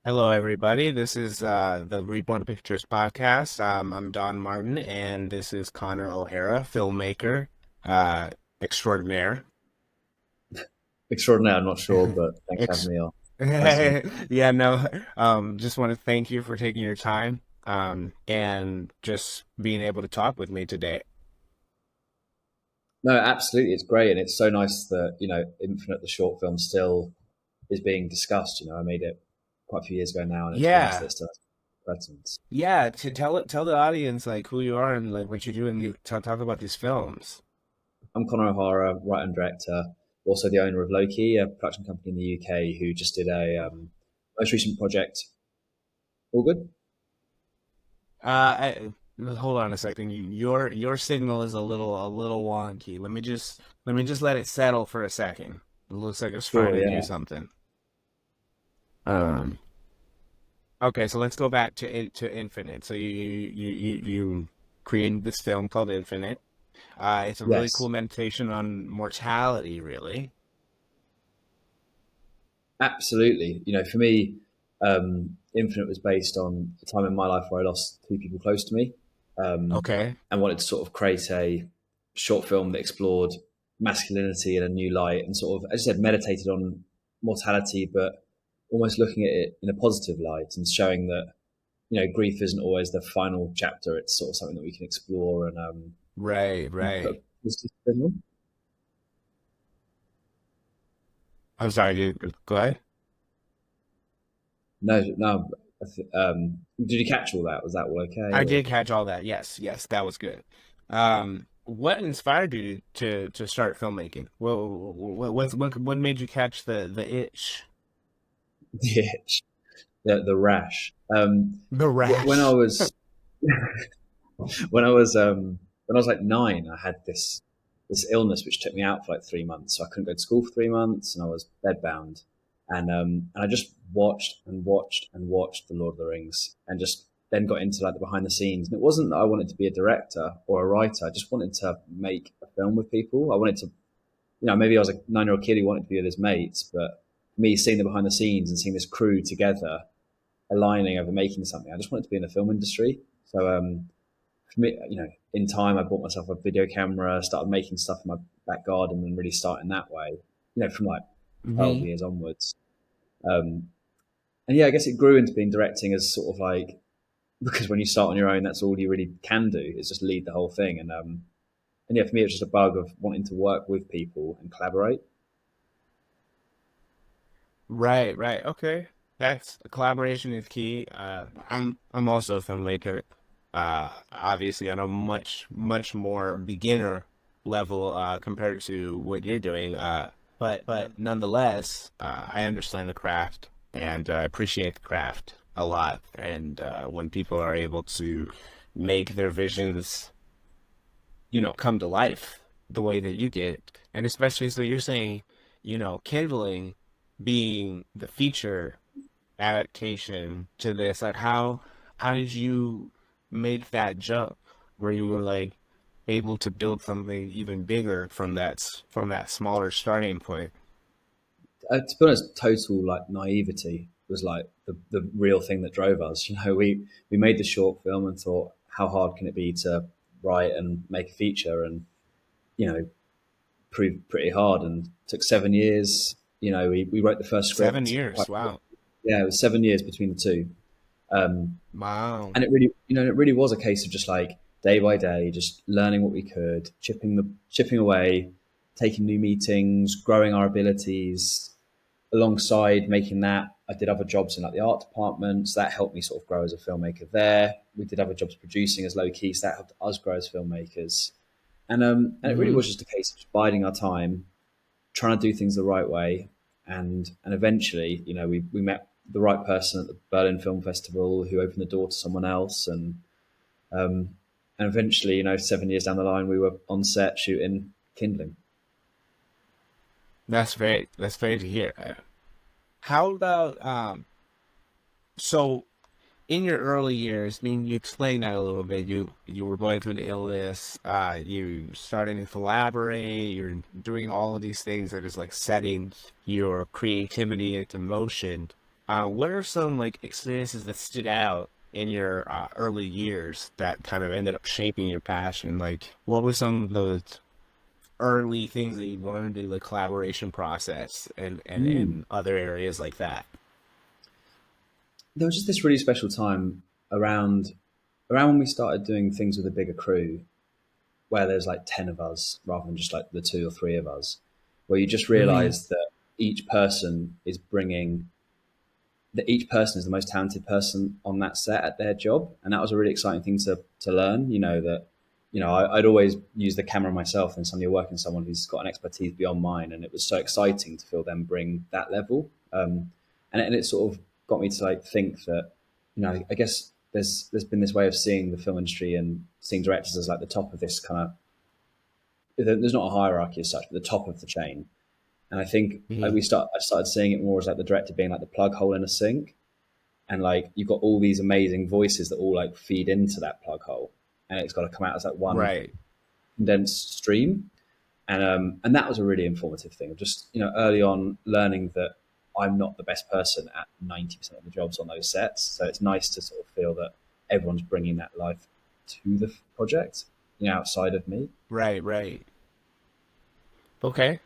Hello, everybody. This is the Reborn Pictures podcast. I'm Don Martin, and this is Connor O'Hara, filmmaker uh, extraordinaire. Extraordinary, I'm not sure, but thanks for having Ex- me on. Nice to meet yeah, no. Just want to thank you for taking your time and just being able to talk with me today. you. No, absolutely, it's great, and it's so nice that Infinite, the short film, still is being discussed. I made it quite a few years ago now, and it's really nice that Yeah, it still has presence. yeah. To tell the audience like who you are and like what you do, and you talk about these films. I'm Connor O'Hara, writer and director, also the owner of Loki, a production company in the UK, who just did a most recent project. All good? Hold on a second. Your signal is a little wonky. Let me just let it settle for a second. It looks like it's trying Sure, to do yeah. something. Um. Okay, so let's go back to Infinite. So you created this film called Infinite. It's a really cool Yes, meditation on mortality, really. absolutely. For me, Infinite was based on a time in my life where I lost two people close to me, um, Okay. and wanted to sort of create a short film that explored masculinity in a new light and sort of, as I said, meditated on mortality, but almost looking at it in a positive light and showing that grief isn't always the final chapter. It's sort of something that we can explore Right, and put a right. positive spin on. I'm sorry, go ahead. No, no. Did you catch all that? Was that all okay? I Or did catch all that. Yes, yes, that was good. What inspired you to start filmmaking? What made you catch the itch, the itch, the rash? the When I rash? was when I was when I was like 9, I had this illness which took me out for like 3 months. So I couldn't go to school for 3 months, and I was bedbound. And I just watched and watched and watched The Lord of the Rings, and just then got into like the behind the scenes. And it wasn't that I wanted to be a director or a writer. I just wanted to make a film with people. I wanted to, maybe I was a 9-year-old kid who wanted to be with his mates, but me seeing the behind the scenes and seeing this crew together aligning over making something, I just wanted to be in the film industry. So for me, in time, I bought myself a video camera, started making stuff in my back garden, and really starting that way. From like 12 Hmm. years onwards. Um, and yeah, I guess it grew into being directing as sort of like, because when you start on your own, that's all you really can do is just lead the whole thing. And yeah, for me, it's just a bug of wanting to work with people and collaborate. Right, right. Okay, that's collaboration is key. I'm also a filmmaker. Obviously on a much more beginner level compared to what you're doing. But nonetheless, I understand the craft and I appreciate the craft a lot. And when people are able to make their visions, come to life the way that you did, and especially so you're saying, kindling being the feature adaptation to this, like how did you make that jump where you were like able to build something even bigger from that smaller starting point? To be honest, total like naivety was like the real thing that drove us. We made the short film and thought, how hard can it be to write and make a feature, and you know, proved pretty hard, and took 7 years. We wrote the first Seven script years, quite wow. yeah, it was 7 years between the two. Um, Wow. and it really was a case of just like day by day, just learning what we could, chipping away, taking new meetings, growing our abilities. Alongside making that, I did other jobs in like the art department, so that helped me sort of grow as a filmmaker there. We did other jobs producing as low key, so that helped us grow as filmmakers. And it really Hmm. was just a case of just biding our time, trying to do things the right way, and eventually, we met the right person at the Berlin Film Festival who opened the door to someone else, um, and eventually, 7 years down the line, we were on set shooting Kindling. That's very to hear. How about so in your early years, I mean, you explained that a little bit. You were going through the illness. You starting to collaborate. You're doing all of these things that is like setting your creativity into motion. What are some like experiences that stood out in your early years that kind of ended up shaping your passion? Like, what were some of those early things that you learned in the collaboration process Mm. and other areas like that? There was just this really special time around when we started doing things with a bigger crew, where there's like 10 of us rather than just like the two or three of us, where you just Mm, realize that each person is bringing that each person is the most talented person on that set at their job, and that was a really exciting thing to learn. I'd always use the camera myself, and suddenly you're working with someone who's got an expertise beyond mine, and it was so exciting to feel them bring that level. And it sort of got me to like think that, I guess there's been this way of seeing the film industry and seeing directors as like the top of this kind of, there's not a hierarchy as such, but the top of the chain. And I think mm, I started seeing it more as like the director being like the plug hole in a sink, and like you've got all these amazing voices that all like feed into that plug hole, and it's got to come out as like one right, condensed stream. And that was a really informative thing of just, early on learning that I'm not the best person at 90% of the jobs on those sets, so it's nice to sort of feel that everyone's bringing that life to the project, outside of me. right, right. Okay.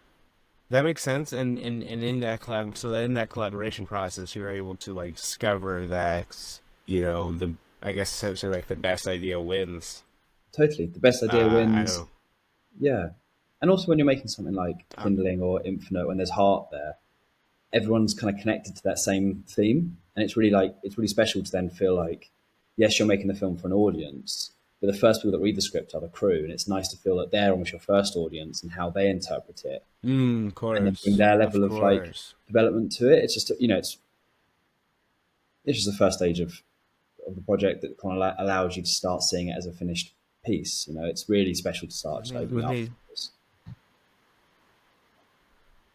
That makes sense. And in that in that collaboration process, you're able to like discover that, the, I guess essentially like the best idea wins. Totally, the best idea I wins. know. Yeah. And also when you're making something like Uh, Kindling or Infinite, when there's heart there, everyone's kind of connected to that same theme, and it's really special to then feel like, yes, you're making the film for an audience, but the first people that read the script are the crew, and it's nice to feel that they're almost your first audience and how they interpret it, of and then bring course, their of level of like course. development to it. It's just, it's just the first stage of the project that kind of allows you to start seeing it as a finished piece. It's really special to start just opening up.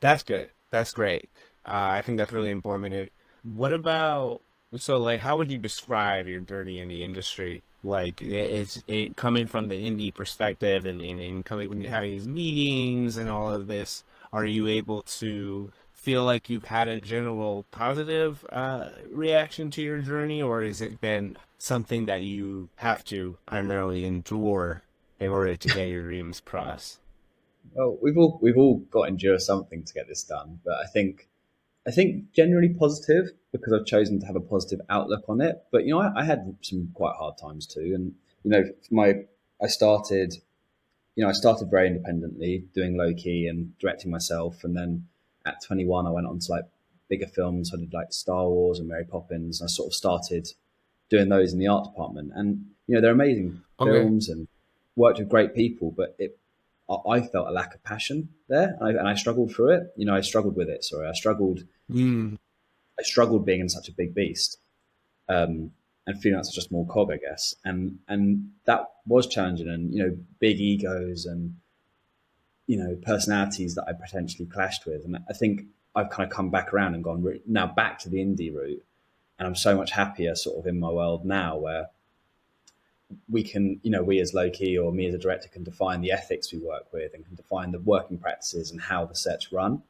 That's good. That's great. I think that's really informative. What about, so like, how would you describe your journey in the industry? Like, it's it coming from the indie perspective and coming when you're having these meetings and all of this, are you able to feel like you've had a general positive reaction to your journey, or has it been something that you have to primarily endure in order to get your dreams crossed? Well, we've all got to endure something to get this done, but I think generally positive because I've chosen to have a positive outlook on it. But I had some quite hard times too, and my I started I started very independently, doing low key and directing myself, and then at 21 I went on to like bigger films. I did like Star Wars and Mary Poppins. I sort of started doing those in the art department, and they're amazing Okay. films and worked with great people, but I felt a lack of passion there, and I struggled through it. I struggled with it. Sorry, Mm, I struggled being in such a big beast, um, and feeling like such a small cog, I guess. And that was challenging, and big egos and personalities that I potentially clashed with. And I think I've kind of come back around and gone now back to the indie route, and I'm so much happier sort of in my world now where we can, we as low key or me as a director can define the ethics we work with and can define the working practices and how the sets run.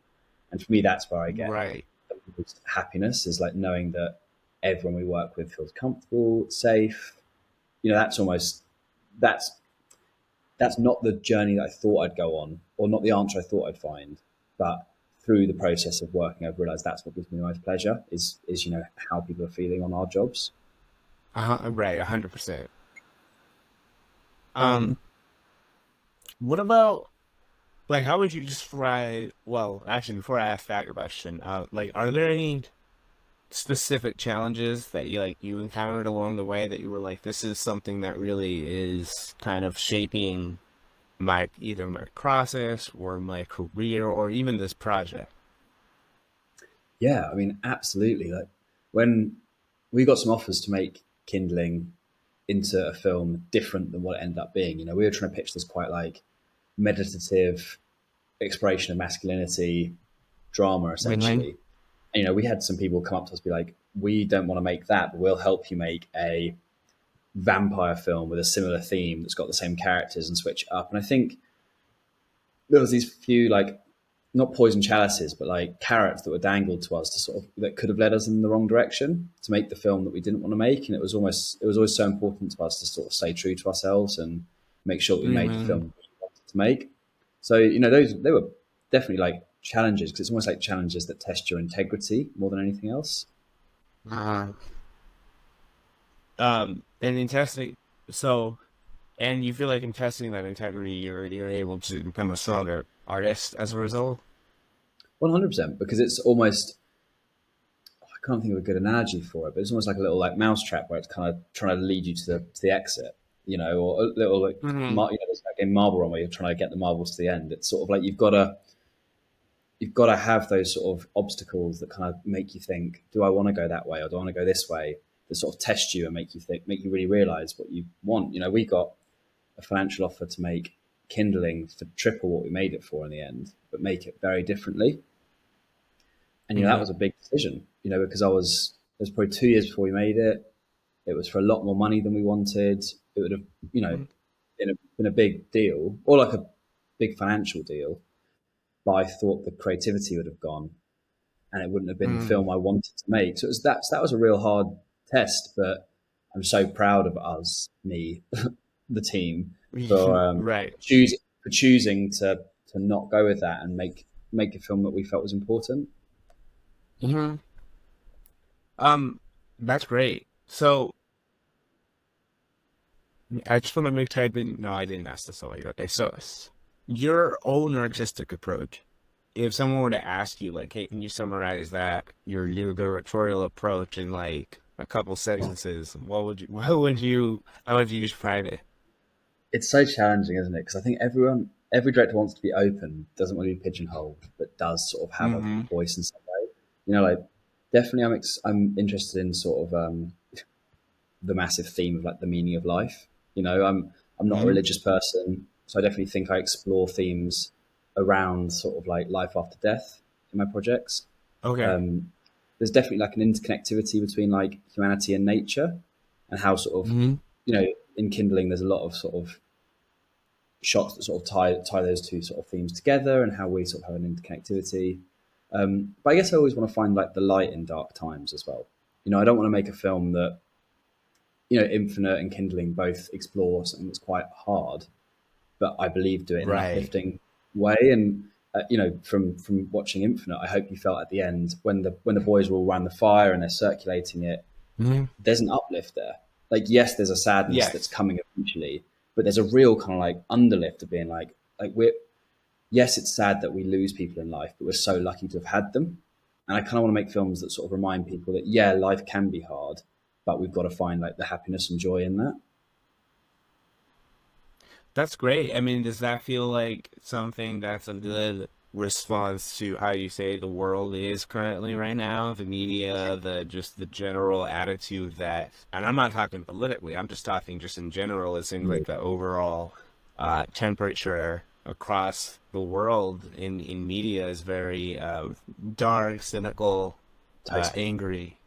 And for me, that's where I get right. the most happiness, is like knowing that everyone we work with feels comfortable, safe. That's almost that's that's not the journey that I thought I'd go on, or not the answer I thought I'd find. But through the process of working, I've realised that's what gives me the most pleasure is how people are feeling on our jobs. Right, 100%. Um, what about like how would you describe? Well, actually, before I ask that question, like, are there any specific challenges that you encountered along the way that you were like, this is something that really is kind of shaping my either my process or my career or even this project? Yeah, I mean, absolutely. Like when we got some offers to make Kindling into a film different than what it ended up being, we were trying to pitch this quite like meditative exploration of masculinity drama, Win-win. essentially. And, we had some people come up to us be like, we don't want to make that, but we'll help you make a vampire film with a similar theme that's got the same characters and switch it up. And I think there was these few like not poison chalices, but like carrots that were dangled to us to sort of that could have led us in the wrong direction to make the film that we didn't want to make. And it was always so important to us to sort of stay true to ourselves and make sure that we made the Mm-hmm. film we wanted to make. So you know, those they were definitely like challenges because it's almost like challenges that test your integrity more than anything else. Uh, and in testing, so and you feel like in testing that integrity, you're able to become a stronger artist as a result. 100% because it's almost I can't think of a good analogy for it, but it's almost like a little like mousetrap where it's kind of trying to lead you to the exit, you know, or a little like Mm-hmm. you know, there's that game Marble Run where you're trying to get the marbles to the end. It's sort of like you've got to have those sort of obstacles that kind of make you think, do I want to go that way or do I want to go this way? That sort of test you and make you think, make you really realize what you want. You know, we got a financial offer to make Kindling for triple what we made it for in the end, but make it very differently. And you know that Mm-hmm. was a big decision. You know because it was probably 2 years before we made it. It was for a lot more money than we wanted. It would have you know been a big deal or like a big financial deal. But I thought the creativity would have gone, and it wouldn't have been the Mm-hmm. film I wanted to make. So that was a real hard test. But I'm so proud of us, me, the team, for Right. choosing to not go with that and make a film that we felt was important. Mm-hmm. Um, that's great. So I just want to make sure I didn't. No, I didn't ask this already. Okay, so your own artistic approach. If someone were to ask you, like, hey, can you summarize that your directorial approach in like a couple sentences? How would you describe it? It's so challenging, isn't it? Because I think every director wants to be open, doesn't want to be pigeonholed, but does sort of have a Mm-hmm. voice in some way. You know, like definitely, I'm interested in sort of the massive theme of like the meaning of life. You know, I'm not a Mm-hmm. religious person, so I definitely think I explore themes around sort of like life after death in my projects. Okay. Um, there's definitely like an interconnectivity between like humanity and nature, and how sort of Mm-hmm. you know in Kindling there's a lot of sort of shots that sort of tie those two sort of themes together and how we sort of have an interconnectivity. But I guess I always want to find like the light in dark times as well. You know, I don't want to make a film that you know Infinite and Kindling both explore something that's quite hard, but I believe do it in an Right. uplifting way. And you know, from watching Infinite, I hope you felt at the end when the boys were all around the fire and they're circulating it, Mm-hmm. there's an uplift there. Like, yes, there's a sadness that's Yes. coming eventually, but there's a real kind of like underlift of being like we're yes, it's sad that we lose people in life, but we're so lucky to have had them. And I kind of want to make films that sort of remind people that yeah, life can be hard, but we've got to find like the happiness and joy in that. That's great. I mean, does that feel like something that's a good response to how you say the world is currently right now? The media, the just the general attitude that, and I'm not talking politically, I'm just talking just in general, it seems like the overall temperature across the world in media is very dark, cynical, Totally. angry.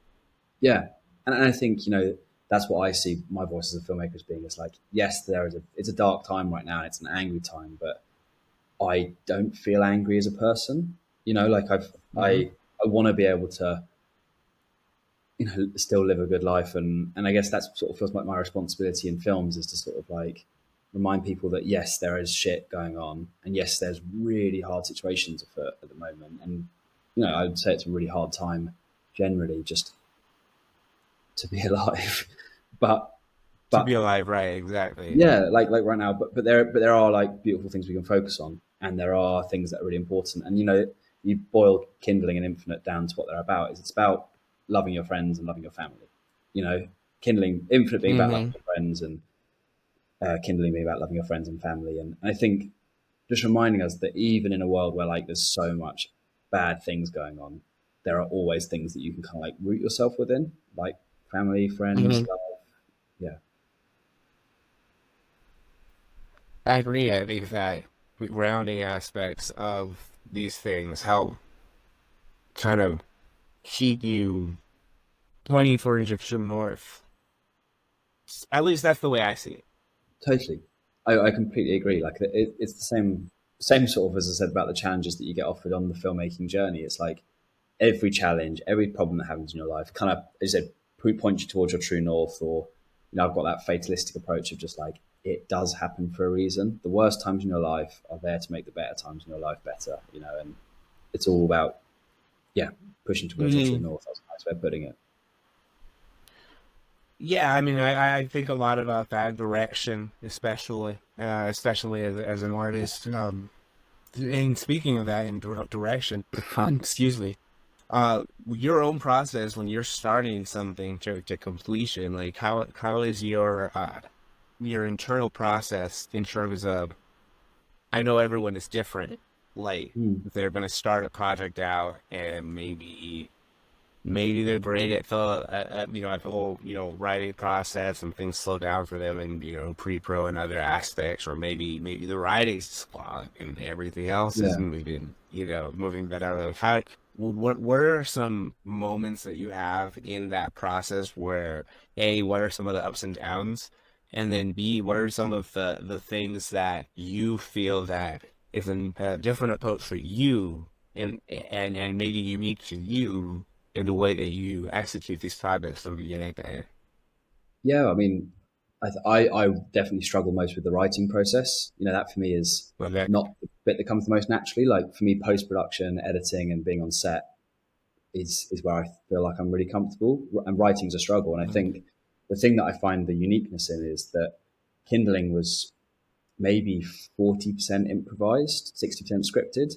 Yeah, and I think you know that's what I see my voice as a filmmaker as being. It's like yes, it's a dark time right now. It's an angry time, but I don't feel angry as a person. You know, like Hmm. I want to be able to you know still live a good life, and I guess that's sort of feels like my responsibility in films is to sort of like remind people that yes, there is shit going on, and yes, there's really hard situations afoot at the moment, and you know I'd say it's a really hard time generally just to be alive. but To be but alive, right? Exactly. yeah, like right now, but there are like beautiful things we can focus on, and there are things that are really important. And you know, you boil Kindling and Infinite down to what they're about. Is it's about loving your friends and loving your family. You know, Kindling, Infinite being about loving Hmm. your friends, and Kindling being about loving your friends and family. And I think just reminding us that even in a world where like there's so much bad things going on, there are always things that you can kind of like root yourself within, like family, friends, Hmm. love. Yeah, I agree. I think that grounding aspects of these things help kind of keep you pointing for Egyptian North. At least that's the way I see it. totally. I completely agree. Like it's the same. same sort of as I said about the challenges that you get offered on the filmmaking journey. It's like every challenge, every problem that happens in your life, kind of, as I said, point you towards your true north. Or, I've got that fatalistic approach of just like it does happen for a reason. The worst times in your life are there to make the better times in your life better. And it's all about, yeah, pushing towards your true Mhm. north. That's a nice way of putting it. Yeah, I mean, I think a lot about that direction, especially as an artist. And speaking of that in direction, excuse me, your own process when you're starting something to completion, like how is your internal process in terms of, I know everyone is different. Like Mm. they're gonna start a project out and maybe they're great at at the whole writing process and things slow down for them and pre-pro and other aspects, or maybe the writing's flawed and everything else is Yeah. moving better. How what are some moments that you have in that process where A, what are some of the ups and downs, and then B, what are some of the things that you feel that is a different approach for you and maybe unique to you in the way that you execute these projects from beginning to end. Yeah. I mean, I definitely struggle most with the writing process. That for me is Well, that not the bit that comes the most naturally. Like for me, post production, editing, and being on set is where I feel like I'm really comfortable. And writing's a struggle. And I think the thing that I find the uniqueness in is that Kindling was maybe 40% improvised, 60% scripted.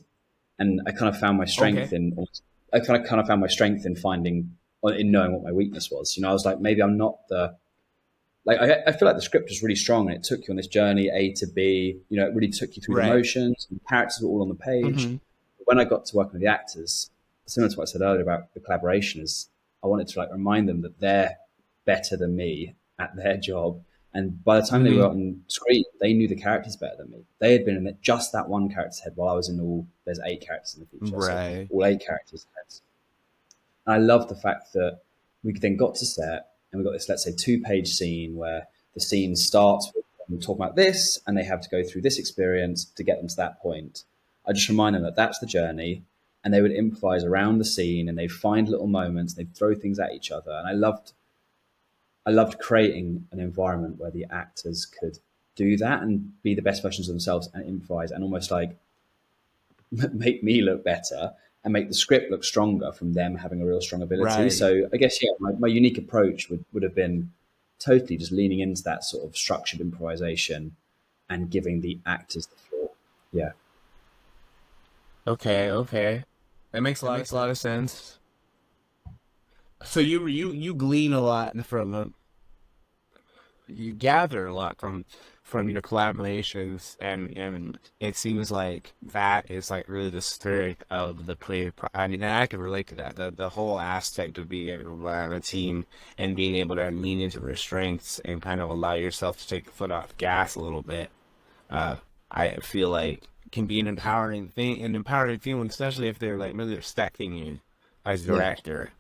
And I kind of found my strength okay, in, I kind of found my strength in in knowing what my weakness was. I was like, maybe I'm not the, like, I feel like the script was really strong and it took you on this journey, A to B. It really took you through the right. motions and the characters were all on the page. Hmm. But when I got to working with the actors, similar to what I said earlier about the collaboration, is I wanted to like remind them that they're better than me at their job. And by the time they were Hmm. on screen, they knew the characters better than me. They had been in just that one character's head while I was in there's 8 characters in the feature. So Right. all 8 characters' heads. And I love the fact that we then got to set and we got this, let's say, 2-page scene where the scene starts with them talking about this and they have to go through this experience to get them to that point. I just remind them that that's the journey, and they would improvise around the scene and they'd find little moments, they'd throw things at each other. And I loved creating an environment where the actors could do that and be the best versions of themselves and improvise and almost like make me look better and make the script look stronger from them having a real strong ability. Right. So I guess, yeah, my unique approach would have been totally just leaning into that sort of structured improvisation and giving the actors the floor. Yeah. Okay. Okay. That makes a lot of sense. So you glean a lot from you gather a lot from your collaborations, and it seems like that is like really the spirit of the I mean, I can relate to that. The whole aspect of being able to rely on a team and being able to lean into their strengths and kind of allow yourself to take the foot off the gas a little bit. uh I feel like can be an empowering feeling, especially if they're like really respecting you as a Yeah. director,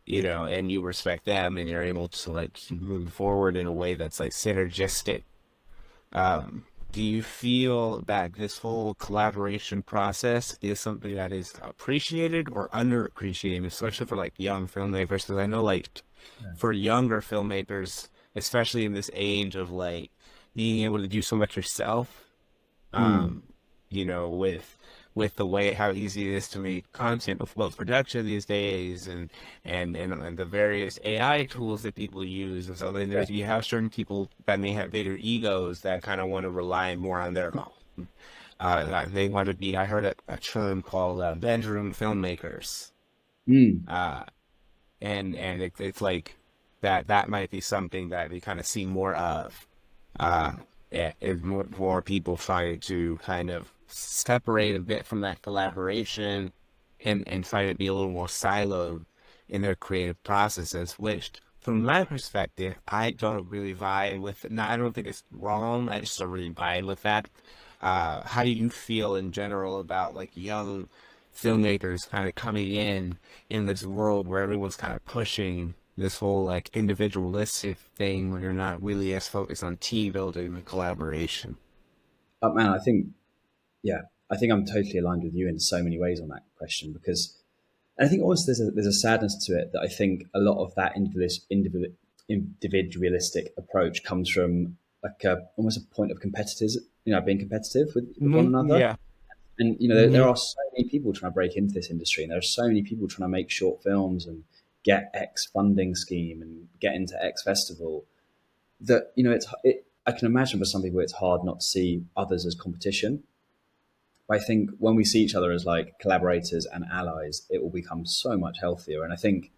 and you respect them, and you're able to like move forward in a way that's like synergistic. Do you feel that this whole collaboration process is something that is appreciated or underappreciated, especially for like young filmmakers? Because I know like for younger filmmakers, especially in this age of like being able to do so much yourself, Mm. um, with the way how easy it is to make content with both production these days and the various AI tools that people use. And so then Yeah. you have certain people that may have bigger egos that kind of want to rely more on their they want to be. I heard a term called bedroom filmmakers, Mm. uh, and it's like that might be something that we kind of see more of. Uh, yeah, is more people trying to kind of separate a bit from that collaboration and try to be a little more siloed in their creative processes, which from my perspective, I don't really vibe with it. Now, I don't think it's wrong. I just don't really vibe with that. How do you feel in general about like young filmmakers kind of coming in this world where everyone's kind of pushing this whole like individualistic thing where you're not really as focused on team building and collaboration? Man, I think, yeah. I think I'm totally aligned with you in so many ways on that question because and I think also there's a sadness to it that I think a lot of that individualistic approach comes from like almost a point of competitors, being competitive with one another. Yeah. And there Hmm. are so many people trying to break into this industry, and there are so many people trying to make short films and get X funding scheme and get into X festival. That I can imagine for some people it's hard not to see others as competition. But I think when we see each other as like collaborators and allies, it will become so much healthier. And I think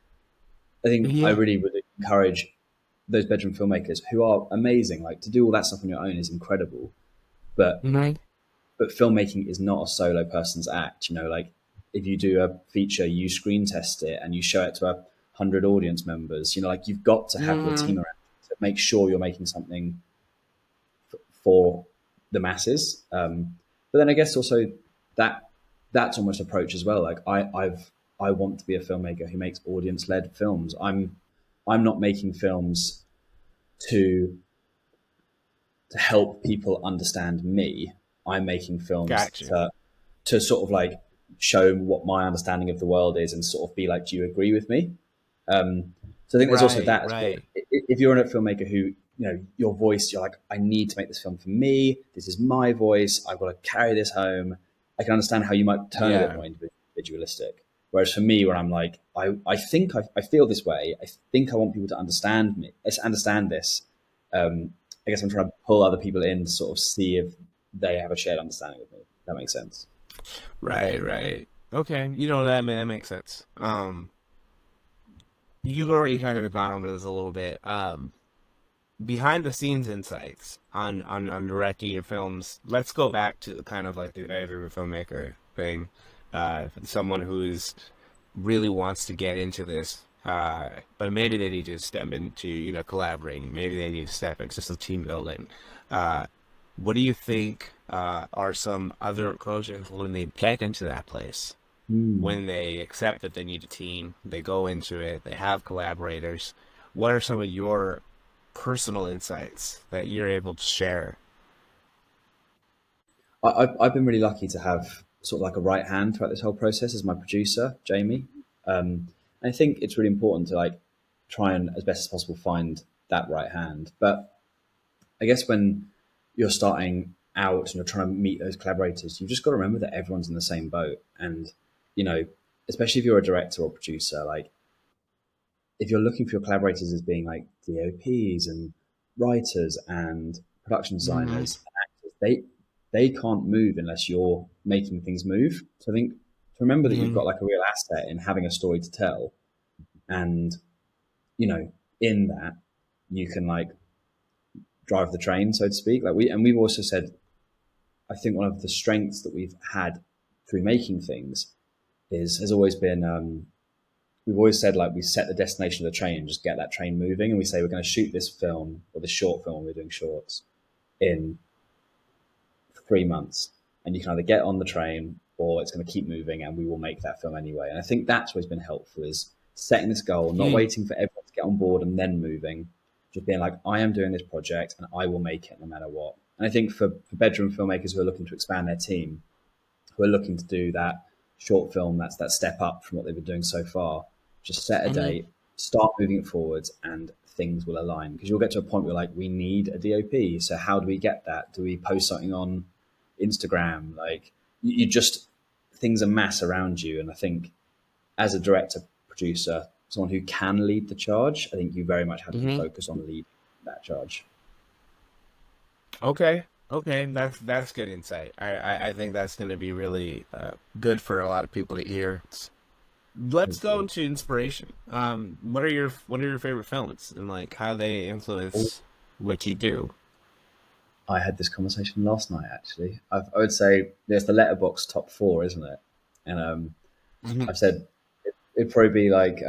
I Yeah. really would encourage those bedroom filmmakers who are amazing. Like to do all that stuff on your own is incredible, but Hmm. filmmaking is not a solo person's act. Like if you do a feature, you screen test it and you show it to 100 audience members. Like you've got to have your Hmm. team around to make sure you're making something for the masses. But then I guess also that that's almost approach as well. Like I want to be a filmmaker who makes audience led films. I'm not making films to help people understand me. I'm making films Gotcha. to sort of like show what my understanding of the world is and sort of be like, do you agree with me? So I think there's also Right, that as well. right. If you're a filmmaker who, your voice, you're like, I need to make this film for me. This is my voice. I've got to carry this home. I can understand how you might turn a bit Yeah. more individualistic. Whereas for me, where I'm like, I think I feel this way. I think I want people to understand me. Let's understand this. I guess I'm trying to pull other people in to sort of see if they have a shared understanding of me. That makes sense. Right, right. Okay. That makes sense. You've already kind of gone over this a little bit. Behind the scenes insights on directing your films. Let's go back to kind of like the editor filmmaker thing. Someone who's really wants to get into this, but maybe they need to step into collaborating. Maybe they need to step into some team building. Uh, what do you think are some other approaches when they get into that place? Hmm. When they accept that they need a team, they go into it, they have collaborators. What are some of your personal insights that you're able to share? I've been really lucky to have sort of like a right hand throughout this whole process as my producer, Jamie. And I think it's really important to like try and as best as possible find that right hand. But I guess when you're starting out and you're trying to meet those collaborators, you've just got to remember that everyone's in the same boat. And, you know, especially if you're a director or producer, like if you're looking for your collaborators as being like DOPs and writers and production Hmm. designers and actors, they can't move unless you're making things move. So I think to remember that you've Hmm. got like a real asset in having a story to tell, and you know, in that you can like drive the train, so to speak. We've also said, I think one of the strengths that we've had through making things is has always been we've always said like we set the destination of the train and just get that train moving, and we say we're going to shoot this film or this short film, we're doing shorts in 3 months, and you can either get on the train or it's going to keep moving, and we will make that film anyway. And I think that's always been helpful is setting this goal, not Hmm. waiting for everyone to get on board and then moving, just being like, I am doing this project and I will make it no matter what. And I think for bedroom filmmakers who are looking to expand their team, who are looking to do that short film, that's that step up from what they've been doing so far, just set a Hmm. date, start moving it forwards, and things will align. Because you'll get to a point where like we need a DOP. So how do we get that? Do we post something on Instagram? Like you just things amass around you, and I think as a director producer, someone who can lead the charge, I think you very much have to be Hmm. focused on leading that charge. Okay. Okay. That's good insight. I think that's going to be really good for a lot of people to hear. Let's go Hopefully. into inspiration. What are your favorite films and like how they influence what you do? I had this conversation last night. Actually, I would say there's the letterbox top four, isn't it? And Mhm. I've said it'd probably be like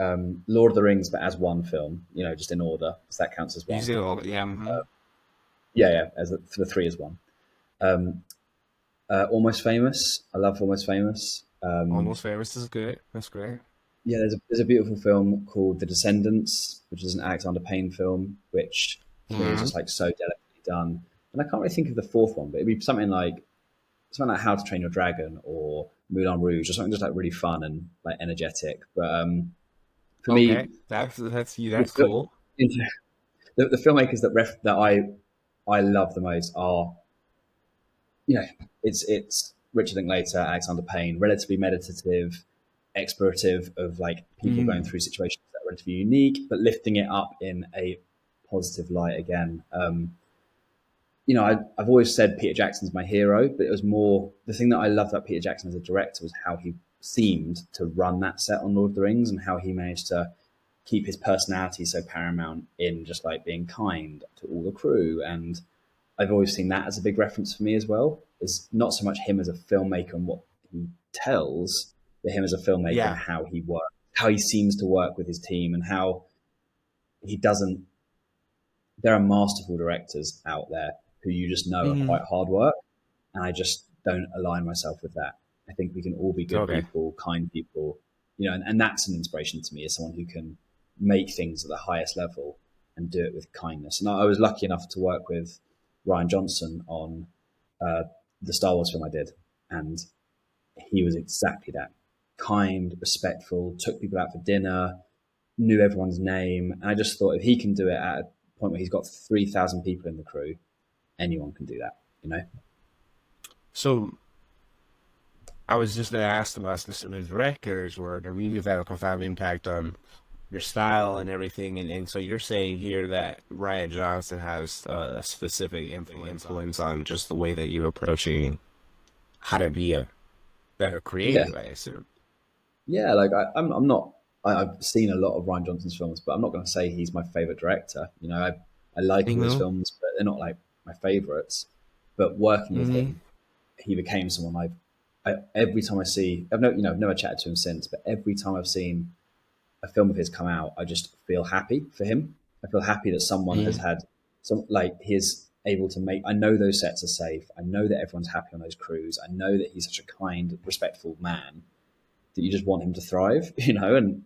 Lord of the Rings, but as one film, just in order, because that counts as You one. see all, yeah. Yeah, yeah, for the three as one. Um, Almost Famous. I love Almost Famous. Almost Famous is good. That's great. Yeah, there's a beautiful film called The Descendants, which is an Alexander Payne film, which to me is Hmm. just like so delicately done. And I can't really think of the fourth one, but it'd be something like something like How to Train Your Dragon or Moulin Rouge or something just like really fun and like energetic. But for me, Okay, that's the, cool. the filmmakers that I love the most are, you know, it's Richard Linklater, Alexander Payne, relatively meditative, explorative of like people going Mm, through situations that are relatively unique, but lifting it up in a positive light again. I've always said Peter Jackson's my hero, but it was more the thing that I loved about Peter Jackson as a director was how he seemed to run that set on Lord of the Rings and how he managed to keep his personality so paramount in just like being kind to all the crew. And I've always seen that as a big reference for me as well. Is not so much him as a filmmaker and what he tells, but him as a filmmaker and yeah. how he works, how he seems to work with his team, and how he doesn't. There are masterful directors out there who you just know are Hmm. quite hard work, and I just don't align myself with that. I think we can all be good Okay. people, kind people, and that's an inspiration to me as someone who can make things at the highest level and do it with kindness. And I was lucky enough to work with Ryan Johnson on uh, the Star Wars film I did, and he was exactly that: kind, respectful, took people out for dinner, knew everyone's name. And I just thought if he can do it at a point where he's got 3,000 people in the crew, anyone can do that, you know? So I was just gonna ask about specific directors or the movies that have a profound impact on your style and everything, and so you're saying here that Ryan Johnson has a specific influence on just the way that you're approaching how to be a better Yeah. creative, I assume. Yeah. Like I'm not, I've seen a lot of Ryan Johnson's films, but I'm not going to say he's my favorite director. I like all his Mm-hmm. films, but they're not like my favorites. But working with Mm-hmm. him, he became someone every time I see, I've never chatted to him since, but every time I've seen a film of his come out, I just feel happy for him. I feel happy that someone has Mm-hmm. had some like he's able to make. I know those sets are safe. I know that everyone's happy on those crews. I know that he's such a kind, respectful man that you just want him to thrive, And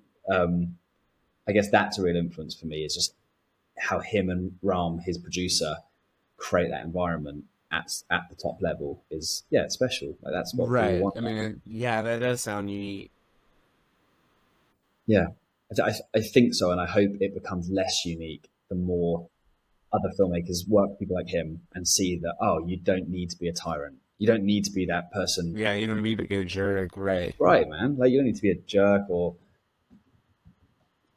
I guess that's a real influence for me. Is just how him and Ram, his producer, create that environment at the top level is it's special. Like that's what we all Right. want. I mean, yeah, that does sound unique. Yeah, I think so, and I hope it becomes less unique the more other filmmakers work with people like him and see that you don't need to be a tyrant. You don't need to be that person, Yeah, you don't need to get a jerk, right? right, man? Like you don't need to be a jerk or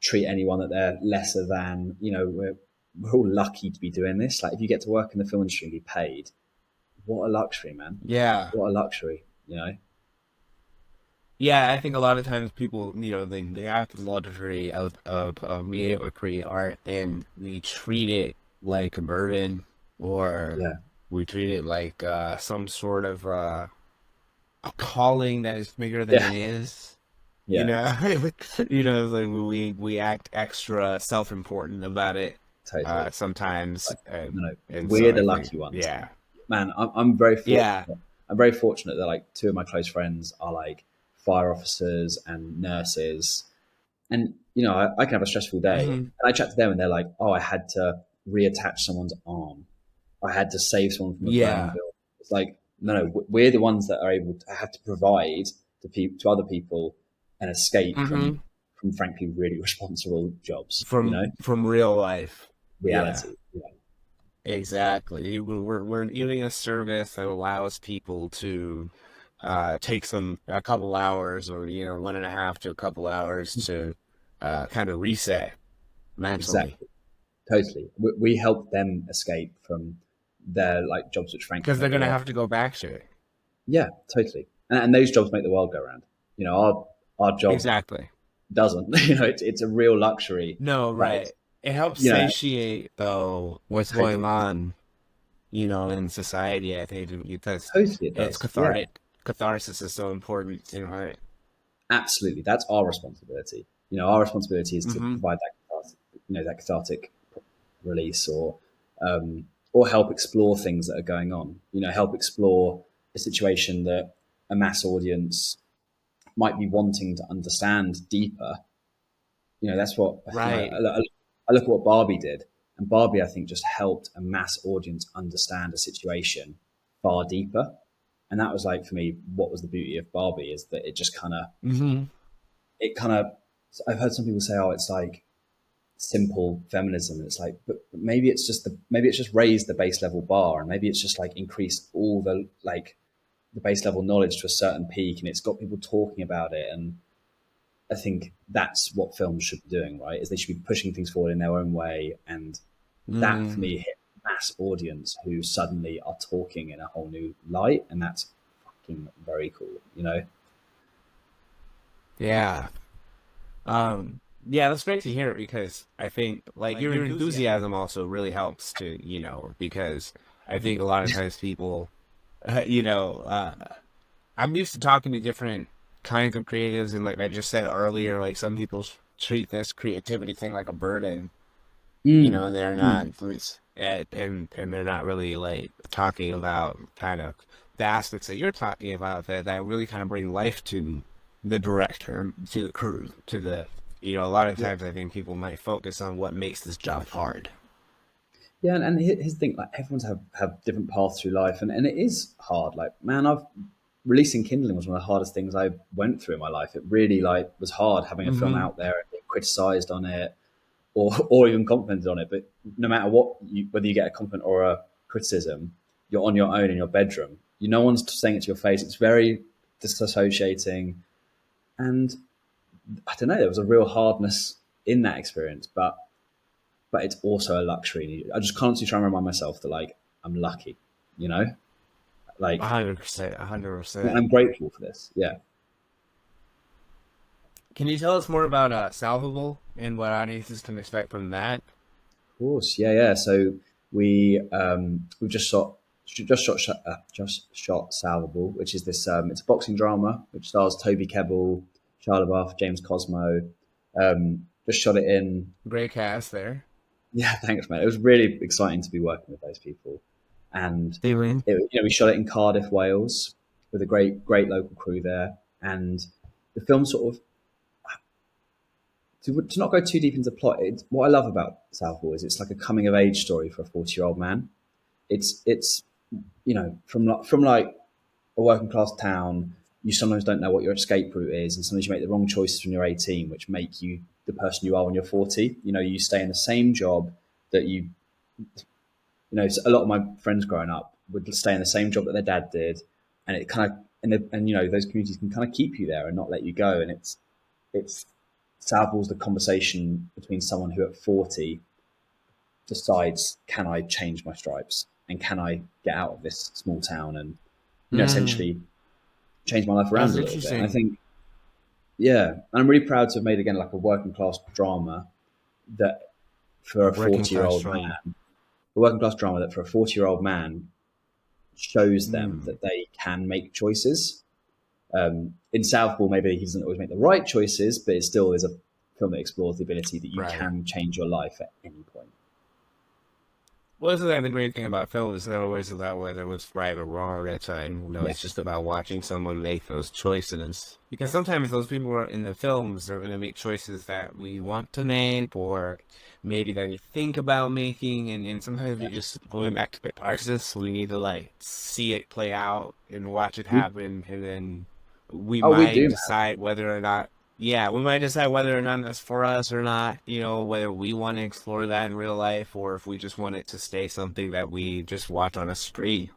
treat anyone that they're lesser than. We're all lucky to be doing this. Like if you get to work in the film industry and be paid, what a luxury, man! Yeah. What a luxury, Yeah, I think a lot of times people, they have the luxury of being able to create art and we treat it like a burden or Yeah, we treat it like some sort of a calling that is bigger than yeah, it is. You yeah, know, like we act extra self-important about it totally. sometimes, Like, no, and so we're the I think, lucky ones. yeah, Man, I'm very yeah, fortunate. I'm very fortunate that like two of my close friends are like fire officers and nurses, and I can have a stressful day, hmm, and I chat to them, and they're like, "Oh, I had to reattach someone's arm. I had to save someone from a burning yeah, building." It's like, no, we're the ones that are able to have to provide to other people an escape hmm, from frankly really responsible jobs. from real life, yeah. Reality. Yeah, Exactly. We're giving a service that allows people to take a couple hours or 1.5 to a couple hours to kind of reset mentally exactly. Totally. We help them escape from their like jobs which frankly because they're make the gonna world. have to go back to it. Yeah, totally. And those jobs make the world go round. Our job Exactly. doesn't. It's a real luxury No, that right. It helps you know, satiate though what's going totally, on, in society. I think because totally it it's does. Yeah, cathartic. Catharsis is so important, right? absolutely. That's our responsibility. Our responsibility is to Mm-hmm. provide that cathartic release or help explore things that are going on. Help explore a situation that a mass audience might be wanting to understand deeper. That's what Right. I look at what Barbie did, and Barbie I think just helped a mass audience understand a situation far deeper. And that was like for me, what was the beauty of Barbie is that it just kind of Hmm. it kind of. I've heard some people say, oh, it's like simple feminism. And it's like, but maybe it's just maybe it's just raised the base level bar, and maybe it's just like increased all the like the base level knowledge to a certain peak, and it's got people talking about it. And I think that's what films should be doing, right? Is they should be pushing things forward in their own way, and that for Mm, me hit mass audience who suddenly are talking in a whole new light, and that's fucking very cool, you know? yeah. Yeah, that's great to hear because I think like your enthusiasm also really helps to, because I think a lot of times people, uh, you know, uh, I'm used to talking to different kinds of creatives, and like I just said earlier, like some people treat this creativity thing like a burden. Mm. They're not, Mm. and they're not really like talking about kind of the aspects that you're talking about that really kind of bring life to the director, to the crew, to the, a lot of Yeah. times I think people might focus on what makes this job hard. Yeah, and his thing, like everyone's have different paths through life, and it is hard. Like, man, I've releasing Kindling was one of the hardest things I went through in my life. It really like was hard having a film Hmm. out there and being criticized on it, or even complimented on it. But no matter what, whether you get a compliment or a criticism, you're on your own in your bedroom. No one's saying it to your face. It's very disassociating, and I don't know. There was a real hardness in that experience, but it's also a luxury. I just constantly try and remind myself that like I'm lucky, you know, A like 100%, 100%. I'm grateful for this. Yeah, of Can you tell us more about Salvable and what audiences can expect from that? course. Yeah, yeah. So we've just shot Salvable, which is this it's a boxing drama which stars Toby Kebbell, Shia LaBeouf, James Cosmo. Just shot it in. Great cast there. Yeah, thanks, man. It was really exciting to be working with those people, and Steven. we shot it in Cardiff, Wales, with a great local crew there. And the film sort of to not go too deep into plot. What I love about Southall is it's like a coming of age story for a 40-year-old man. It's from like a working class town. You sometimes don't know what your escape route is, and sometimes you make the wrong choices when you're 18, which make you the person you are when you're 40. You stay in the same job that a lot of my friends growing up would stay in the same job that their dad did, and it kind of those communities can kind of keep you there and not let you go. And it's Salvals the conversation between someone who at 40 decides, can I change my stripes and can I get out of this small town and Mm, essentially change my life around that's a little bit. And I interesting. think, yeah, and I'm really proud to have made again like a working class drama that for a Working 40 year class old drama. man, a working class drama that for a 40-year-old man shows them Mm, that they can make choices. In Southpaw, maybe he doesn't always make the right choices, but it still is a film that explores the ability that you right. can change your life at any point. Well, isn't that the great thing about film? Is never always about whether it was right or wrong at that time. Yeah, It's just about watching someone make those choices. Because sometimes those people are in the films are going to make choices that we want to make, or maybe that we think about making, and sometimes we yeah. just going back to catharsis. We need to like see it play out and watch it We, happen, and then we oh, we might do, decide whether or not, yeah, we might decide whether or not that's for us or not, whether we want to explore that in real life or if we just want it to stay something that we just watch on a screen.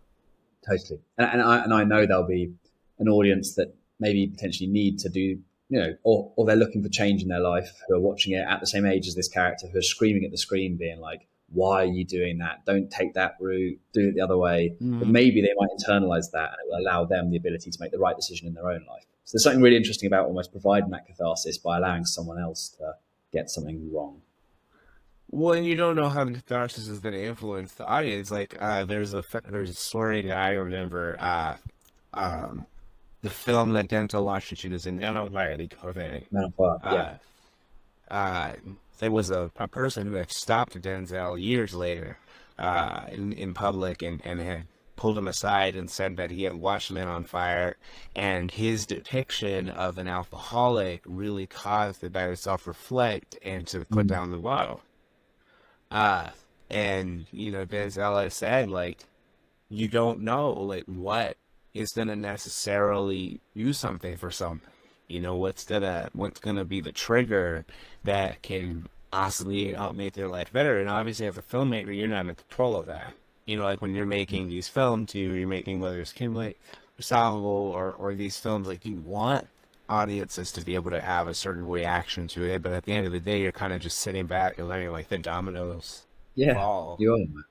totally. And I know there'll be an audience that maybe potentially need to do, or they're looking for change in their life who are watching it at the same age as this character who are screaming at the screen, being like, why are you doing that? Don't take that route, do it the other way. But Mm. maybe they might internalize that and it will allow them the ability to make the right decision in their own life. So there's something really interesting about almost providing that catharsis by allowing someone else to get something wrong. Well, and you don't know how the catharsis is going to influence the audience. Like, there's a story that I remember. Um, the film that Denzel Washington is in. I don't know if I already covered it. Man on fire. Yeah. Uh, uh, there was a person who had stopped Denzel years later in public and had pulled him aside and said that he had watched Men on Fire, and his depiction of an alcoholic really caused the guy to self-reflect and to put Mm. down the bottle. Uh, and Denzel had said, like, you don't know, like, what. is gonna necessarily do something for some. What's gonna be the trigger that can possibly help make their life better? And obviously, as a filmmaker, you're not in control of that. Like when you're making these films, you're making whether it's Kimberly, Salvo, or these films, like you want audiences to be able to have a certain reaction to it, but at the end of the day, you're kind of just sitting back and letting like the dominoes Yeah, fall. you are, man.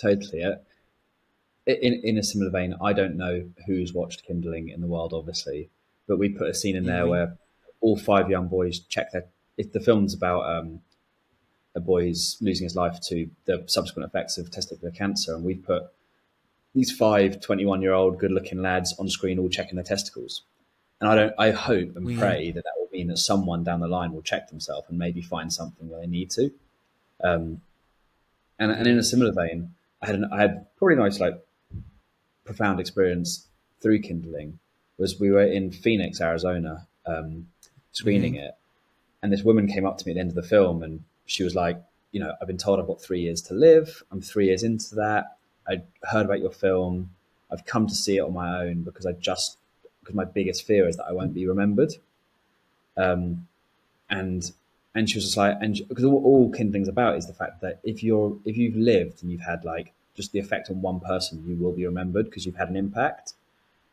Totally. In a similar vein, I don't know who's watched Kindling in the world, obviously, but we put a scene in there Hmm. where all five young boys check their. If the film's about a boy's losing his life to the subsequent effects of testicular cancer, and we put these five 21-year-old good-looking lads on screen all checking their testicles. And I hope and We, pray that that will mean that someone down the line will check themselves and maybe find something where they need to. Um, and in a similar vein, I had probably the most like profound experience through Kindling was we were in Phoenix, Arizona, screening hmm it, and this woman came up to me at the end of the film, and she was like, I've been told I've got 3 years to live. I'm 3 years into that. I heard about your film. I've come to see it on my own because my biggest fear is that I won't be remembered. And and she was just like, and because all Kindling's about is the fact that if you've lived and you've had like just the effect on one person, you will be remembered because you've had an impact.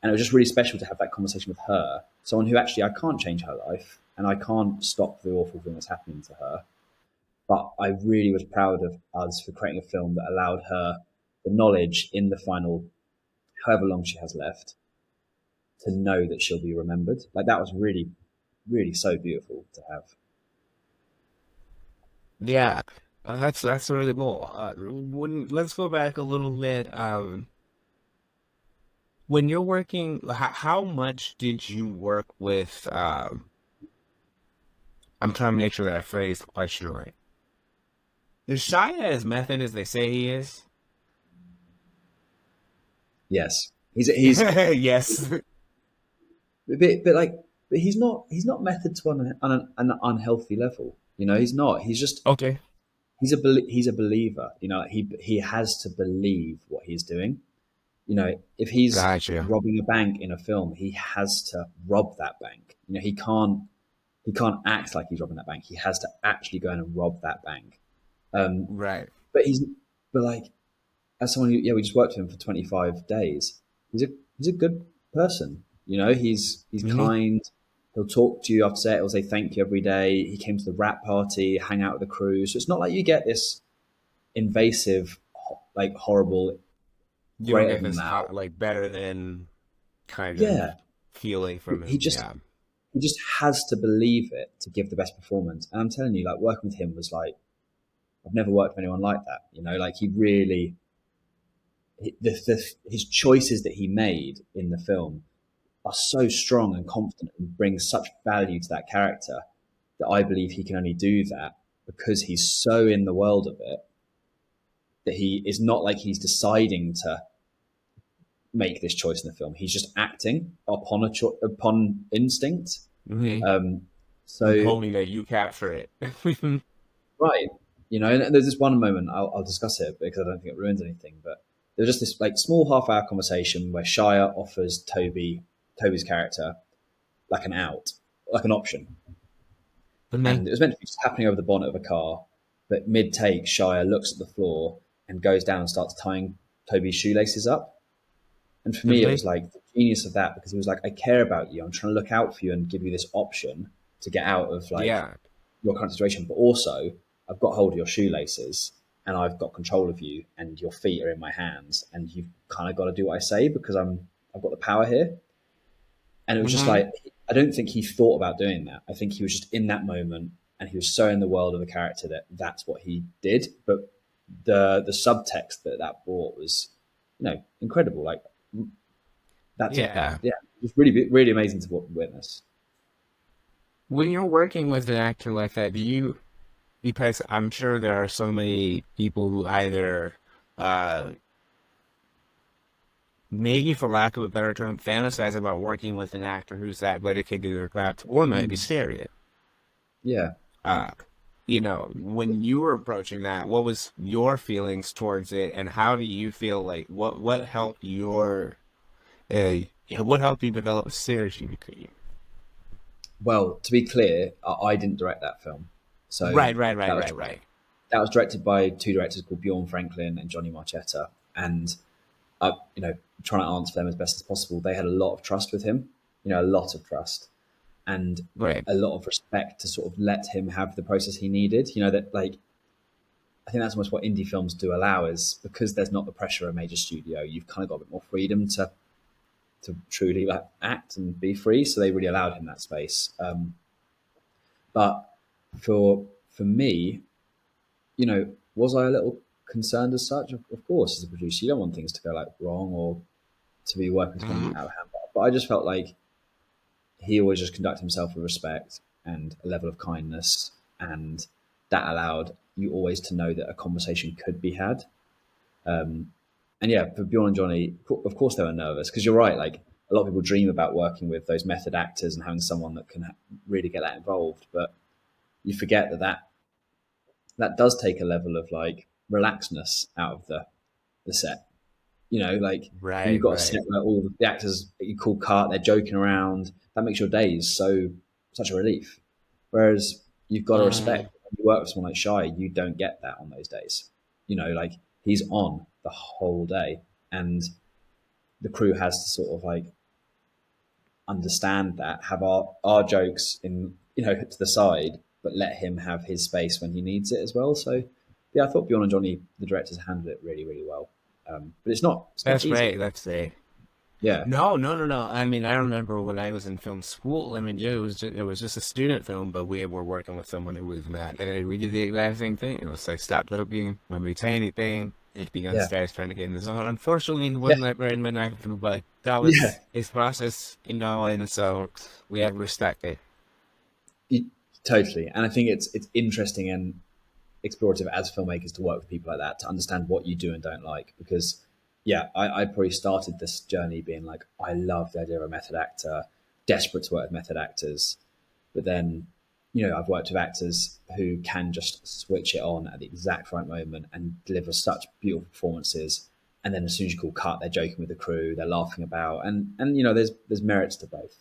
And it was just really special to have that conversation with her, someone who actually I can't change her life and I can't stop the awful thing that's happening to her. But I really was proud of us for creating a film that allowed her the knowledge in the final, however long she has left, to know that she'll be remembered. Like that was really, really so beautiful to have. Yeah, that's really cool. Let's go back a little bit. When you're working, how much did you work with? I'm trying to make sure that I phrased the question right. Is Shia as method as they say he is? Yes, he's Yes. but like, but he's not method to an unhealthy level. He's not. He's just Okay. he's a believer. He has to believe what he's doing. If he's Gotcha. robbing a bank in a film, he has to rob that bank. He can't act like he's robbing that bank. He has to actually go in and rob that bank. Um, Right. but like as someone who, yeah, we just worked with him for 25 days. He's a good person. He's Hmm. kind. He'll talk to you after set. He'll say thank you every day. He came to the wrap party, hang out with the crew. So it's not like you get this invasive, like horrible, You don't greater get than this thou. hot, like better than kind of Yeah, feeling from he him. just Yeah. he just has to believe it to give the best performance. And I'm telling you, like working with him was like I've never worked with anyone like that. Like he really his choices that he made in the film are so strong and confident and bring such value to that character that I believe he can only do that because he's so in the world of it that he is not like he's deciding to make this choice in the film. He's just acting upon instinct. Hmm. Um, And so hoping that you capture it. right, and there's this one moment I'll discuss it because I don't think it ruins anything, but there was just this like small half-hour conversation where Shia offers Toby's character like an out, like an option, Hmm. and it was meant to be just happening over the bonnet of a car. But mid take, Shia looks at the floor and goes down and starts tying Toby's shoelaces up. And for me, it Hmm. was like the genius of that because he was like, "I care about you. I'm trying to look out for you and give you this option to get out of like Yeah. your current situation, but also I've got hold of your shoelaces and I've got control of you, and your feet are in my hands, and you've kind of got to do what I say because I've got the power here." And it was just Hmm. like I don't think he thought about doing that. I think he was just in that moment, and he was so in the world of the character that that's what he did. But the subtext that brought was, incredible. Like that's Yeah. yeah, it's really really amazing to witness. When you're working with an actor like that, because I'm sure there are so many people who either, uh, maybe for lack of a better term, fantasize about working with an actor who's that dedicated to their craft, or might be Mm. serious. Yeah. Uh, when you were approaching that, what was your feelings towards it, and how do you feel like what helped your Yeah, what helped you develop synergy between? Well, to be clear, I didn't direct that film, so Right, right, that right, was right, right. that was directed by two directors called Bjorn Franklin and Johnny Marchetta, and trying to answer them as best as possible. They had a lot of trust with him, a lot of trust, and Right. a lot of respect to sort of let him have the process he needed. That like I think that's almost what indie films do allow is because there's not the pressure of a major studio, you've kind of got a bit more freedom to truly like act and be free. So they really allowed him that space. But for me, was I a little concerned as such? Of course, as a producer, you don't want things to go like wrong or to be working with someone Hmm. out of hand. But I just felt like he always just conducted himself with respect and a level of kindness, and that allowed you always to know that a conversation could be had. And yeah, for Bjorn and Johnny, of course they were nervous because you're right. Like a lot of people dream about working with those method actors and having someone that can really get that involved, but you forget that does take a level of like relaxedness out of the set. Like when you've Right, got a set right. where all the actors that you call cut, they're joking around, that makes your days such a relief. Whereas you've got to Hmm. respect when you work with someone like Shy, you don't get that on those days. Like he's on the whole day, and the crew has to sort of like understand that, have our jokes in to the side, but let him have his space when he needs it as well. So yeah, I thought Bjorn and Johnny, the directors, handled it really, really well. But it's not That's easy. right. That's it. Yeah, No, no, no, no. I mean, I remember when I was in film school. I mean, it was just a student film, but we were working with someone who was mad, and we did the exact same thing. It was like stop looking when we say anything. It began yeah, starts trying to get in the zone. Unfortunately, it yeah, wasn't that very many, but that yeah. was his process, and so we had to respect it. It- totally. And I think it's interesting and explorative as filmmakers to work with people like that to understand what you do and don't like. Because yeah, I probably started this journey being like, I love the idea of a method actor, desperate to work with method actors. But then, I've worked with actors who can just switch it on at the exact right moment and deliver such beautiful performances. And then as soon as you call cut, they're joking with the crew, they're laughing about, and there's merits to both.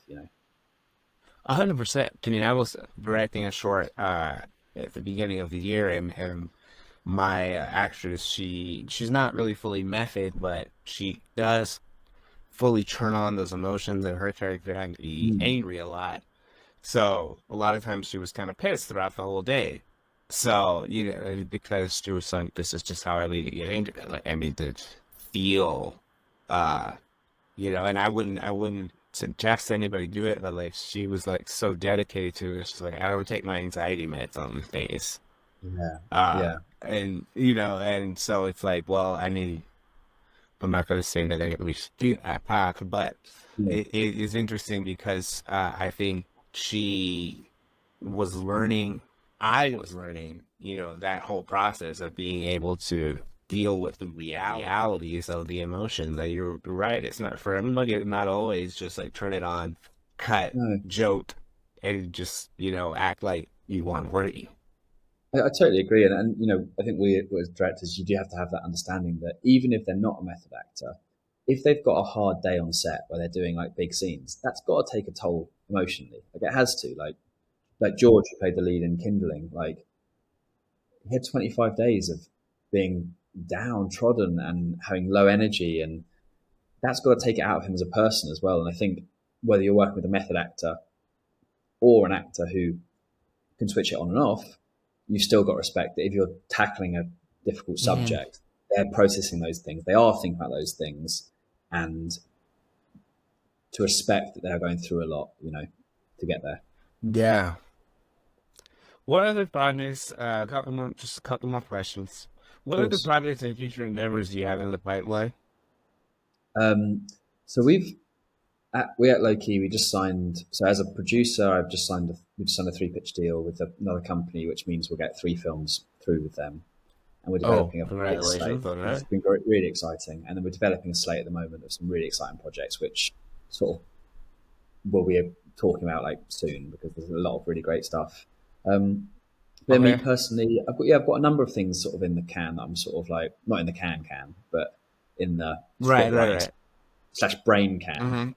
100%. I mean, I was directing a short at the beginning of the year, and my actress, she's not really fully method, but she does fully turn on those emotions, and her character had to be Mm. angry a lot. So a lot of times she was kind of pissed throughout the whole day. So, because she was like, this is just how I need to get into it. Like, I mean, to feel, uh, and I wouldn't suggest anybody do it, but like, she was like so dedicated to it. She's like, I would take my anxiety meds on these days. Yeah, Uh, yeah, and so it's like, well, I'm not going to say that we should do that path, but yeah. it is interesting because I think she was learning, I was learning, that whole process of being able to deal with the realities of the emotion. That you're right, it's not for everybody, it's not always just like turn it on, cut, No, joke, and just, act like you want wordy. I totally agree, and I think we as directors, you do have to have that understanding that even if they're not a method actor, if they've got a hard day on set where they're doing like big scenes, that's got to take a toll emotionally. Like it has to. Like George, who played the lead in Kindling, like he had 25 days of being downtrodden and having low energy, and that's got to take it out of him as a person as well. And I think whether you're working with a method actor or an actor who can switch it on and off, you've still got to respect that if you're tackling a difficult Mhm. subject, they're processing those things, they are thinking about those things, and to respect that they're going through a lot, to get there. Yeah. What other projects, just a couple more questions. Of What other course. projects and future endeavors do you have in the pipeline? So we at Low Key we just signed. So as a producer, we just signed a three pitch deal with another company, which means we'll get three films through with them, and we're Oh, developing a great slate, congratulations on which has that. been really exciting. And then we're developing a slate at the moment of some really exciting projects, which sort of we'll be talking about like soon because there's a lot of really great stuff. Um, then me Okay. personally, I've got a number of things sort of in the can that I'm sort of like not in the can, but in the Right, spotlight right, in right. slash brain can, Mm-hmm.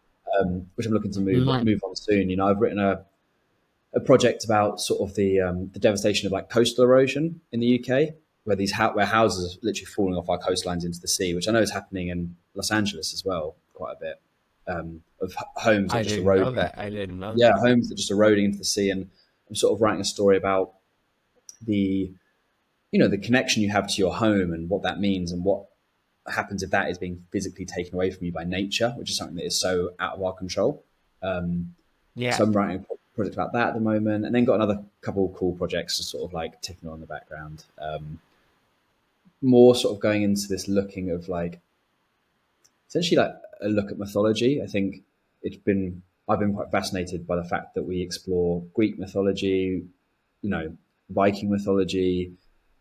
which I'm looking to Right. move on soon. You know, I've written a project about sort of the devastation of like coastal erosion in the UK, where where houses are literally falling off our coastlines into the sea, which I know is happening in Los Angeles as well, quite a bit, of homes that are I just didn't know eroding. that. I didn't know Yeah, that. homes that are just eroding into the sea, and I'm sort of writing a story about the the connection you have to your home and what that means and what happens if that is being physically taken away from you by nature, which is something that is so out of our control. Yeah. So I'm writing a project about that at the moment, and then got another couple of cool projects just sort of like ticking on in the background. More sort of going into this looking of like essentially like a look at mythology. I think it's been I've been quite fascinated by the fact that we explore Greek mythology, Viking mythology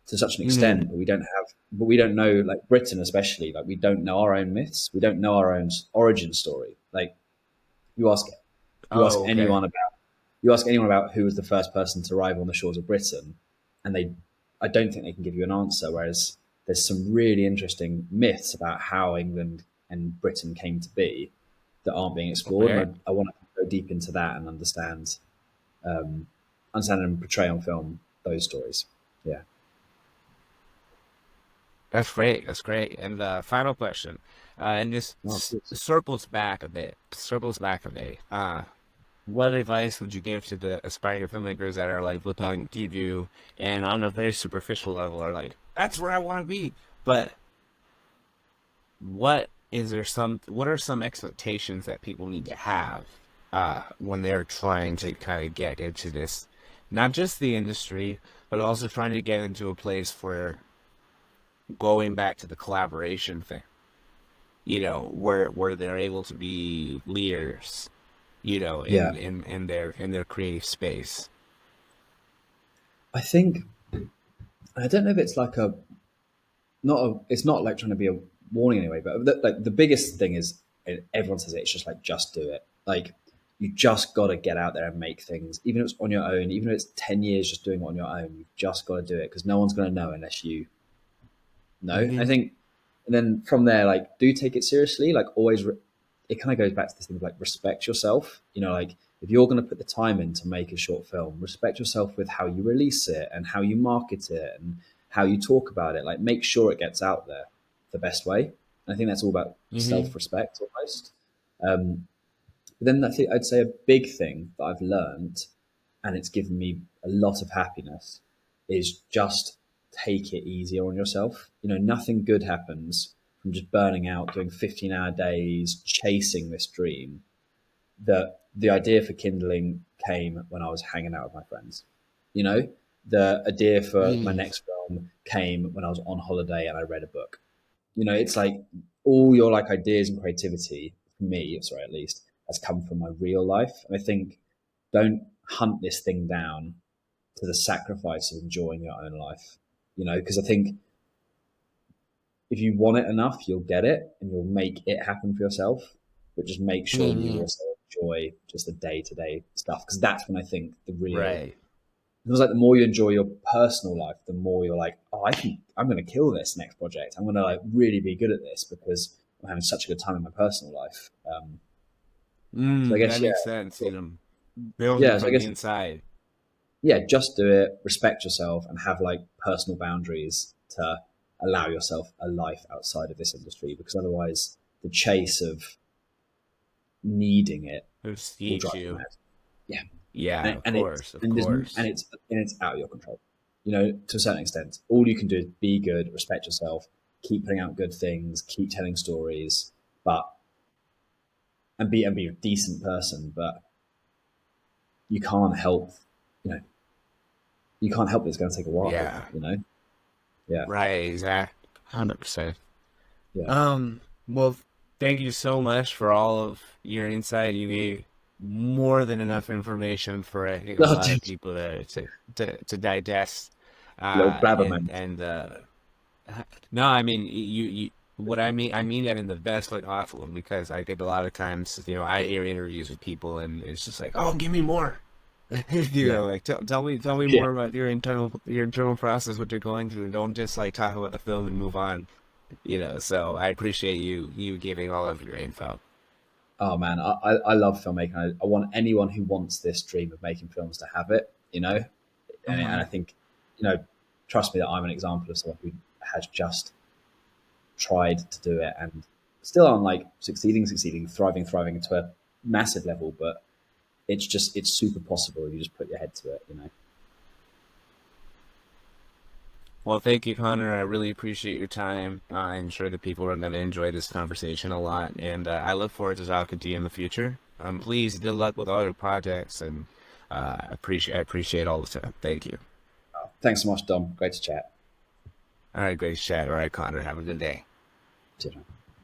to such an Mm-hmm. extent, but we don't know like Britain especially, like we don't know our own myths, we don't know our own origin story. Like you ask you ask Oh, okay. anyone about you ask anyone about who was the first person to arrive on the shores of Britain, and I don't think they can give you an answer. Whereas there's some really interesting myths about how England and Britain came to be that aren't being explored, Okay. and I want to go deep into that and understand and portray on film those stories. Yeah. That's great. That's great. And final question, and this No, of course. circles back a bit. Circles back a bit. What advice would you give to the aspiring filmmakers that are like looking to you and on a very superficial level are like, that's where I want to be. But what are some expectations that people need to have when they're trying to kind of get into this, not just the industry, but also trying to get into a place where going back to the collaboration thing, where they're able to be leaders, Yeah, in their creative space. I think I don't know if it's like a not a, it's not like trying to be a warning anyway, but like the biggest thing is everyone says it, it's just like just do it. Like you just got to get out there and make things, even if it's on your own, even if it's 10 years just doing it on your own. You've just got to do it because no one's going to know unless you know. I Hmm. think, and then from there, like do take it seriously. Like always, it kind of goes back to this thing of like respect yourself. You know, like if you're going to put the time in to make a short film, respect yourself with how you release it and how you market it and how you talk about it. Like make sure it gets out there the best way. And I think that's all about Hmm. self-respect almost. But then I think I'd say a big thing that I've learned, and it's given me a lot of happiness, is just take it easier on yourself. You know, nothing good happens from just burning out, doing 15-hour days, chasing this dream. The idea for Kindling came when I was hanging out with my friends. You know, the idea for my Mm. next film came when I was on holiday and I read a book. You know, it's like all your like ideas and creativity for me, sorry, at least, has come from my real life. And I think don't hunt this thing down to the sacrifice of enjoying your own life. You know, because I think if you want it enough, you'll get it and you'll make it happen for yourself. But just make sure you Hmm. also enjoy just the day to day stuff because that's when I think the real Right. it was like the more you enjoy your personal life, the more you're like, oh, I'm going to kill this next project. I'm going to like really be good at this because I'm having such a good time in my personal life. So I guess That yeah, makes sense. Building yeah. So I from the guess inside. yeah, just do it, respect yourself, and have like personal boundaries to allow yourself a life outside of this industry because otherwise the chase of needing it Who will seeks drive you you? mad. Yeah, Yeah, and, of and it's course, of and there's course. and it's out of your control. You know, to a certain extent, all you can do is be good, respect yourself, keep putting out good things, keep telling stories, but and be a decent person. But you can't help, you know, you can't help. It's going to take a while. Yeah, You know, yeah, right, exactly. 100%. yeah. Well, thank you so much for all of your insight. You gave more than enough information for I think a No, lot of just people to digest. little And blabbermouth. no, I mean you what I mean that in the best way possible because I think a lot of times I hear interviews with people and it's just like, oh, give me more. Yeah, Like tell me yeah. more about your internal process, what you're going through. Don't just like talk about the film and move on. So I appreciate you giving all of your info. Oh man, I love filmmaking. I want anyone who wants this dream of making films to have it, you know? And I Mhm. think, trust me that I'm an example of someone who has just tried to do it and still aren't like succeeding, thriving to a massive level, but it's super possible if you just put your head to it. Well, thank you, Connor. I really appreciate your time. I'm sure the people are going to enjoy this conversation a lot, and I look forward to talking to you in the future. Please, good luck with all your projects, and I appreciate all the time. Thank you. Thanks so much, Dom. Great to chat. All right, great chat. All right, Connor, have a good day. Cheers, man.